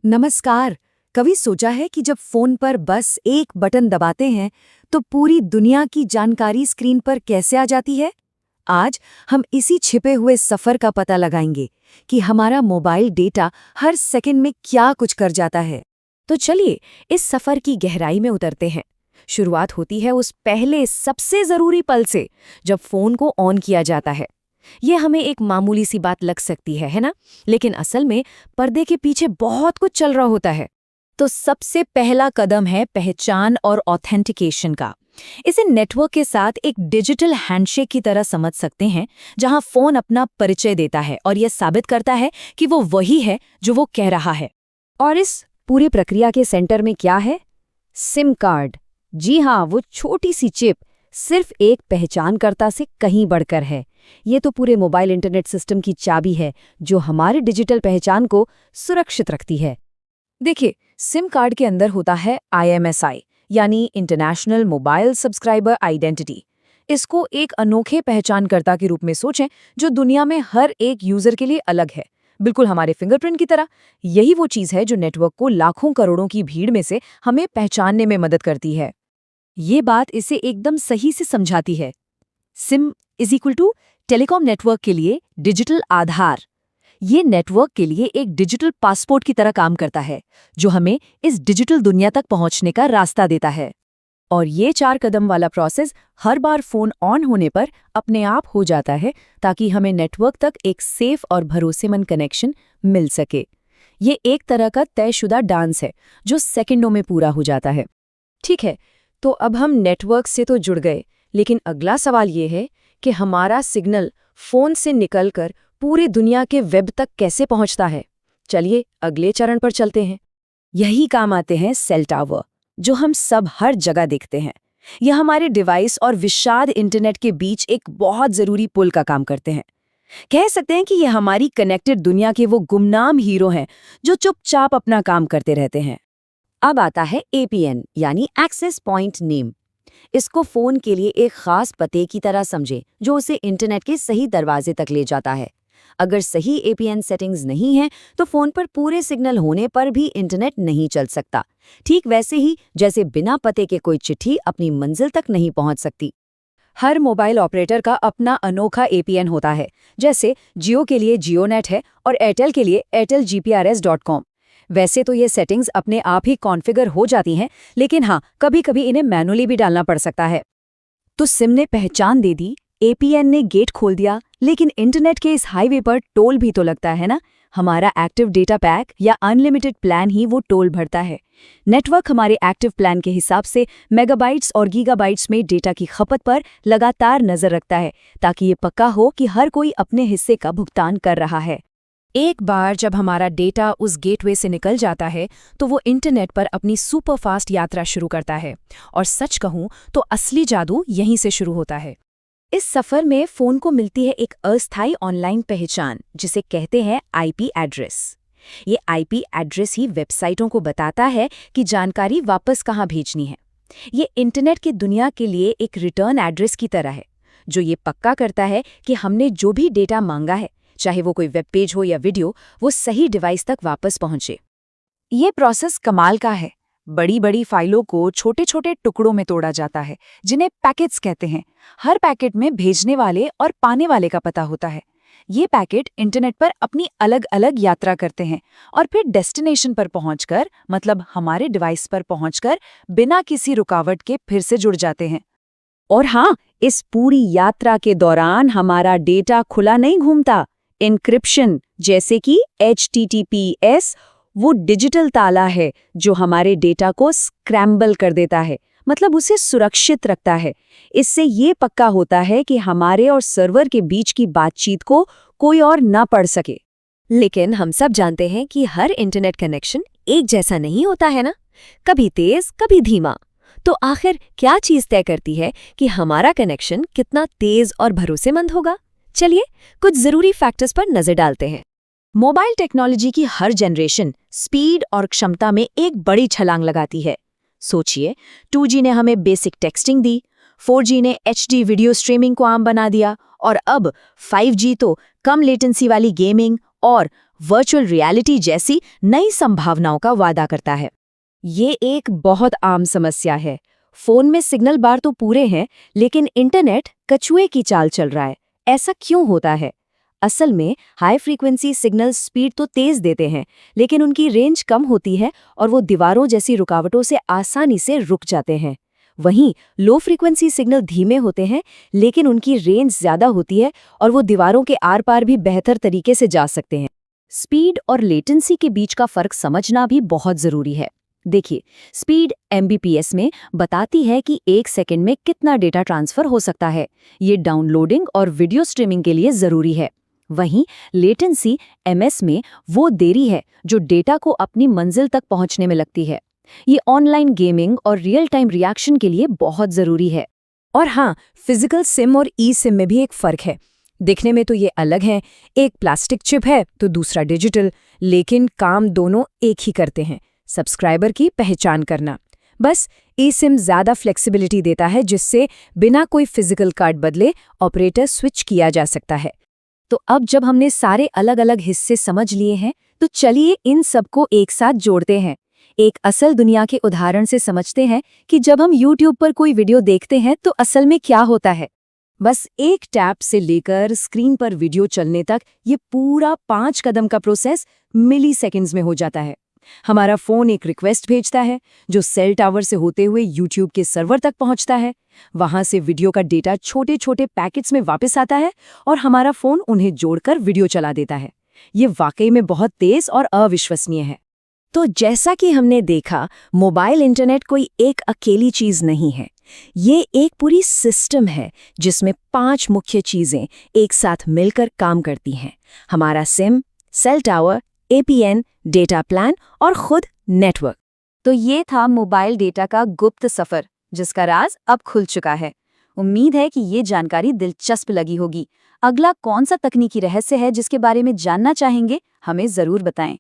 नमस्कार। कभी सोचा है कि जब फोन पर बस एक बटन दबाते हैं तो पूरी दुनिया की जानकारी स्क्रीन पर कैसे आ जाती है? आज हम इसी छिपे हुए सफर का पता लगाएंगे कि हमारा मोबाइल डेटा हर सेकंड में क्या कुछ कर जाता है। तो चलिए इस सफर की गहराई में उतरते हैं। शुरुआत होती है उस पहले सबसे जरूरी पल से, जब फोन को ऑन किया जाता है। ये हमें एक मामूली सी बात लग सकती है ना? लेकिन असल में पर्दे के पीछे बहुत कुछ चल रहा होता है। तो सबसे पहला कदम है पहचान और ऑथेंटिकेशन का। इसे नेटवर्क के साथ एक डिजिटल हैंडशेक की तरह समझ सकते हैं, जहां फोन अपना परिचय देता है और यह साबित करता है कि वो वही है जो वो कह रहा है। और इस पूरी प्रक्रिया के सेंटर में क्या है? SIM card. जी हाँ, वो छोटी सी चिप सिर्फ एक पहचानकर्ता से कहीं बढ़कर है। ये तो पूरे मोबाइल इंटरनेट सिस्टम की चाबी है, जो हमारे डिजिटल पहचान को सुरक्षित रखती है। देखिए, सिम कार्ड के अंदर होता है IMSI, यानी इंटरनेशनल मोबाइल सब्सक्राइबर आइडेंटिटी। इसको एक अनोखे पहचानकर्ता के रूप में सोचें, जो दुनिया में हर एक यूजर के लिए अलग है, बिल्कुल हमारे फिंगरप्रिंट की तरह। यही वो चीज़ है जो नेटवर्क को लाखों करोड़ों की भीड़ में से हमें पहचानने में मदद करती है। ये बात इसे एकदम सही से समझाती है। SIM is equal to telecom network के लिए डिजिटल आधार। ये नेटवर्क के लिए एक डिजिटल पासपोर्ट की तरह काम करता है, जो हमें इस डिजिटल दुनिया तक पहुंचने का रास्ता देता है। और ये 4 कदम वाला process her bar phone on होने पर अपने आप हो जाता है, ताकि हमें नेटवर्क तक एक सेफ और भरोसेमंद कनेक्शन मिल सके। ये एक तरह का तयशुदा डांस है, जो सेकंडों में पूरा हो जाता है। ठीक है, तो अब हम नेटवर्क से तो जुड़ गए, लेकिन अगला सवाल ये है कि हमारा सिग्नल फोन से निकलकर पूरी दुनिया के वेब तक कैसे पहुंचता है। चलिए अगले चरण पर चलते हैं। यही काम आते हैं सेल टावर, जो हम सब हर जगह देखते हैं। यह हमारे डिवाइस और विशाल इंटरनेट के बीच एक बहुत जरूरी पुल का काम करते हैं। कह सकते हैं कि ये हमारी कनेक्टेड दुनिया के वो गुमनाम हीरो हैं, जो चुपचाप अपना काम करते रहते हैं। अब आता है APN, यानी एक्सेस पॉइंट नेम। इसको फोन के लिए एक खास पते की तरह समझें, जो उसे इंटरनेट के सही दरवाजे तक ले जाता है। अगर सही APN सेटिंग्स नहीं है, तो फोन पर पूरे सिग्नल होने पर भी इंटरनेट नहीं चल सकता। ठीक वैसे ही जैसे बिना पते के कोई चिट्ठी अपनी मंजिल तक नहीं पहुंच सकती। हर मोबाइल ऑपरेटर का अपना अनोखा APN होता है। जैसे जियो के लिए जियोनेट है और एयरटेल के लिए airtelgprs.com। वैसे तो ये सेटिंग्स अपने आप ही कॉन्फ़िगर हो जाती हैं, लेकिन हाँ, कभी-कभी इन्हें मैनुअली भी डालना पड़ सकता है। तो सिम ने पहचान दे दी, APN ने गेट खोल दिया, लेकिन इंटरनेट के इस हाईवे पर टोल भी तो लगता है ना? हमारा एक्टिव डेटा पैक या अनलिमिटेड प्लान ही वो टोल भरता है। नेटवर्क हमारे एक्टिव प्लान के हिसाब से मेगाबाइट्स और गीगाबाइट्स में डेटा की खपत पर लगातार नजर रखता है, ताकि ये पक्का हो कि हर कोई अपने हिस्से का भुगतान कर रहा है। एक बार जब हमारा डेटा उस गेटवे से निकल जाता है, तो वो इंटरनेट पर अपनी सुपरफास्ट यात्रा शुरू करता है। और सच कहूं तो असली जादू यहीं से शुरू होता है। इस सफर में फोन को मिलती है एक अस्थायी ऑनलाइन पहचान, जिसे कहते हैं IP एड्रेस। ये IP एड्रेस ही वेबसाइटों को बताता है कि जानकारी वापस कहाँ भेजनी है। ये इंटरनेट की दुनिया के लिए एक रिटर्न एड्रेस की तरह है, जो ये पक्का करता है कि हमने जो भी डेटा मांगा है, चाहे वो कोई वेब पेज हो या वीडियो, वो सही डिवाइस तक वापस पहुंचे। ये प्रोसेस कमाल का है। बड़ी बड़ी फाइलों को छोटे छोटे टुकड़ों में तोड़ा जाता है, जिन्हें पैकेट्स कहते हैं। हर पैकेट में भेजने वाले और पाने वाले का पता होता है। ये पैकेट इंटरनेट पर अपनी अलग अलग यात्रा करते हैं और फिर डेस्टिनेशन पर पहुंचकर, मतलब हमारे डिवाइस पर पहुंचकर, बिना किसी रुकावट के फिर से जुड़ जाते हैं। और हाँ, इस पूरी यात्रा के दौरान हमारा डेटा खुला नहीं घूमता। एन्क्रिप्शन, जैसे कि HTTPS, वो डिजिटल ताला है जो हमारे डेटा को स्क्रैम्बल कर देता है, मतलब उसे सुरक्षित रखता है। इससे ये पक्का होता है कि हमारे और सर्वर के बीच की बातचीत को कोई और ना पढ़ सके। लेकिन हम सब जानते हैं कि हर इंटरनेट कनेक्शन एक जैसा नहीं होता है ना? कभी तेज, कभी धीमा। तो आखिर क्या चीज़ तय करती है कि हमारा कनेक्शन कितना तेज और भरोसेमंद होगा? चलिए कुछ जरूरी फैक्टर्स पर नजर डालते हैं। मोबाइल टेक्नोलॉजी की हर जनरेशन स्पीड और क्षमता में एक बड़ी छलांग लगाती है। सोचिए, 2G ने हमें बेसिक टेक्सटिंग दी, 4G ने HD वीडियो स्ट्रीमिंग को आम बना दिया, और अब 5G तो कम लेटेंसी वाली गेमिंग और वर्चुअल रियलिटी जैसी नई संभावनाओं का वादा करता है। ये एक बहुत आम समस्या है। फोन में सिग्नल बार तो पूरे हैं, लेकिन इंटरनेट कछुए की चाल चल रहा है। ऐसा क्यों होता है? असल में हाई फ्रीक्वेंसी सिग्नल स्पीड तो तेज देते हैं, लेकिन उनकी रेंज कम होती है और वो दीवारों जैसी रुकावटों से आसानी से रुक जाते हैं। वहीं लो फ्रीक्वेंसी सिग्नल धीमे होते हैं, लेकिन उनकी रेंज ज्यादा होती है और वो दीवारों के आर पार भी बेहतर तरीके से जा सकते हैं। स्पीड और लेटेंसी के बीच का फर्क समझना भी बहुत जरूरी है। देखिए, स्पीड एमबीपीएस में बताती है कि 1 सेकंड में कितना डेटा ट्रांसफर हो सकता है। ये डाउनलोडिंग और वीडियो स्ट्रीमिंग के लिए जरूरी है। वहीं लेटेंसी एमएस में वो देरी है जो डेटा को अपनी मंजिल तक पहुंचने में लगती है। ये ऑनलाइन गेमिंग और रियल टाइम रिएक्शन के लिए बहुत जरूरी है। और हाँ, फिजिकल सिम और ई सिम में भी एक फर्क है। दिखने में तो ये अलग हैं, एक प्लास्टिक चिप है तो दूसरा डिजिटल, लेकिन काम दोनों एक ही करते हैं, सब्सक्राइबर की पहचान करना। बस ई सिम ज़्यादा फ्लेक्सिबिलिटी देता है, जिससे बिना कोई फिजिकल कार्ड बदले ऑपरेटर स्विच किया जा सकता है। तो अब जब हमने सारे अलग अलग हिस्से समझ लिए हैं, तो चलिए इन सबको एक साथ जोड़ते हैं। एक असल दुनिया के उदाहरण से समझते हैं कि जब हम YouTube पर कोई वीडियो देखते हैं तो असल में क्या होता है। बस एक टैप से लेकर स्क्रीन पर वीडियो चलने तक ये पूरा 5 कदम का प्रोसेस मिली सेकेंड्स में हो जाता है। हमारा फोन एक रिक्वेस्ट भेजता है जो सेल टावर से होते हुए YouTube के सर्वर तक पहुंचता है। वहां से वीडियो का डेटा छोटे छोटे पैकेट्स में वापस आता है और हमारा फोन उन्हें जोड़कर वीडियो चला देता है। ये वाकई में बहुत तेज और अविश्वसनीय है। तो जैसा कि हमने देखा, मोबाइल इंटरनेट कोई एक अकेली चीज नहीं है। ये एक पूरी सिस्टम है जिसमें 5 मुख्य चीजें एक साथ मिलकर काम करती हैं। हमारा SIM, cell tower, APN, data plan और खुद नेटवर्क। तो ये था मोबाइल डेटा का गुप्त सफर, जिसका राज अब खुल चुका है। उम्मीद है कि ये जानकारी दिलचस्प लगी होगी। अगला कौन सा तकनीकी रहस्य है जिसके बारे में जानना चाहेंगे, हमें जरूर बताएं।